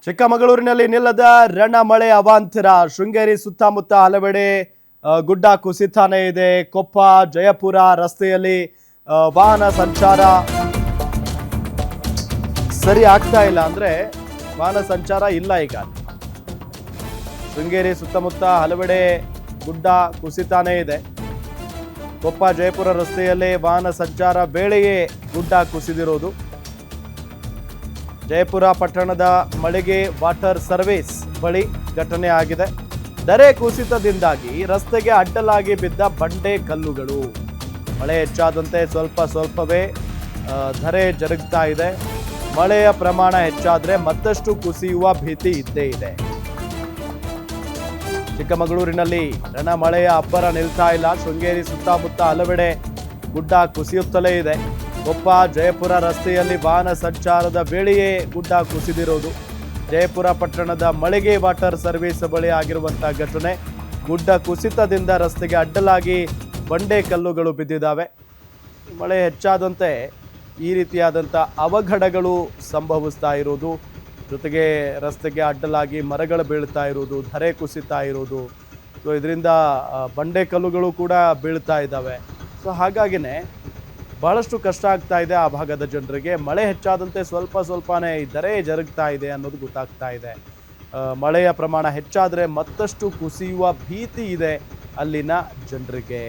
ಚಿಕ್ಕಮಗಳೂರಿನಲ್ಲಿ ನಿಲ್ಲದ ರಣ ಮಳೆ ಅವಾಂತರ. ಶೃಂಗೇರಿ ಸುತ್ತಮುತ್ತ ಹಲವೆಡೆ ಗುಡ್ಡ ಕುಸಿತಾನೇ ಇದೆ. ಕೊಪ್ಪ ಜಯಪುರ ರಸ್ತೆಯಲ್ಲಿ ವಾಹನ ಸಂಚಾರ ಸರಿ ಆಗ್ತಾ ಇಲ್ಲ, ಅಂದ್ರೆ ವಾಹನ ಸಂಚಾರ ಇಲ್ಲ. ಈಗ ಶೃಂಗೇರಿ ಸುತ್ತಮುತ್ತ ಹಲವೆಡೆ ಗುಡ್ಡ ಕುಸಿತಾನೇ ಇದೆ. ಕೊಪ್ಪ ಜಯಪುರ ರಸ್ತೆಯಲ್ಲಿ ವಾಹನ ಸಂಚಾರ ವೇಳೆಯೇ ಗುಡ್ಡ ಕುಸಿದಿರೋದು. ಜಯಪುರ ಪಟ್ಟಣದ ಮಳಿಗೆ ವಾಟರ್ ಸರ್ವಿಸ್ ಬಳಿ ಘಟನೆ ಆಗಿದೆ. ಧರೆ ಕುಸಿತದಿಂದಾಗಿ ರಸ್ತೆಗೆ ಅಡ್ಡಲಾಗಿ ಬಿದ್ದ ಬಂಡೆ ಕಲ್ಲುಗಳು. ಮಳೆ ಹೆಚ್ಚಾದಂತೆ ಸ್ವಲ್ಪವೇ ಧರೆ ಜರುಗ್ತಾ ಇದೆ. ಮಳೆಯ ಪ್ರಮಾಣ ಹೆಚ್ಚಾದ್ರೆ ಮತ್ತಷ್ಟು ಕುಸಿಯುವ ಭೀತಿ ಇದ್ದೇ ಇದೆ. ಚಿಕ್ಕಮಗಳೂರಿನಲ್ಲಿ ರಣ ಮಳೆಯ ಅಬ್ಬರ ನಿಲ್ತಾ ಇಲ್ಲ. ಶೃಂಗೇರಿ ಸುತ್ತಮುತ್ತ ಹಲವೆಡೆ ಗುಡ್ಡ ಕುಸಿಯುತ್ತಲೇ ಇದೆ. ಕೊಪ್ಪ ಜಯಪುರ ರಸ್ತೆಯಲ್ಲಿ ವಾಹನ ಸಂಚಾರದ ವೇಳೆಯೇ ಗುಡ್ಡ ಕುಸಿದಿರೋದು. ಜಯಪುರ ಪಟ್ಟಣದ ಮಳಿಗೆ ವಾಟರ್ ಸರ್ವಿಸ್ ಬಳಿ ಆಗಿರುವಂತಹ ಘಟನೆ. ಗುಡ್ಡ ಕುಸಿತದಿಂದ ರಸ್ತೆಗೆ ಅಡ್ಡಲಾಗಿ ಬಂಡೆ ಕಲ್ಲುಗಳು ಬಿದ್ದಿದ್ದಾವೆ. ಮಳೆ ಹೆಚ್ಚಾದಂತೆ ಈ ರೀತಿಯಾದಂಥ ಅವಘಡಗಳು ಸಂಭವಿಸ್ತಾ ಇರೋದು, ಜೊತೆಗೆ ರಸ್ತೆಗೆ ಅಡ್ಡಲಾಗಿ ಮರಗಳು ಬೀಳ್ತಾ ಇರೋದು, ಧರೆ ಕುಸಿತಾ ಇರೋದು. ಸೊ ಇದರಿಂದ ಬಂಡೆ ಕಲ್ಲುಗಳು ಕೂಡ ಬೀಳ್ತಾ ಇದ್ದಾವೆ. ಸೊ ಹಾಗಾಗಿನೇ ಬಹಳಷ್ಟು ಕಷ್ಟ ಆಗ್ತಾ ಇದೆ ಆ ಭಾಗದ ಜನರಿಗೆ. ಮಳೆ ಹೆಚ್ಚಾದಂತೆ ಸ್ವಲ್ಪನೇ ಧರೆ ಜರುಗ್ತಾ ಇದೆ ಅನ್ನೋದು ಗೊತ್ತಾಗ್ತಾ ಇದೆ. ಮಳೆಯ ಪ್ರಮಾಣ ಹೆಚ್ಚಾದರೆ ಮತ್ತಷ್ಟು ಕುಸಿಯುವ ಭೀತಿ ಇದೆ ಅಲ್ಲಿನ ಜನರಿಗೆ.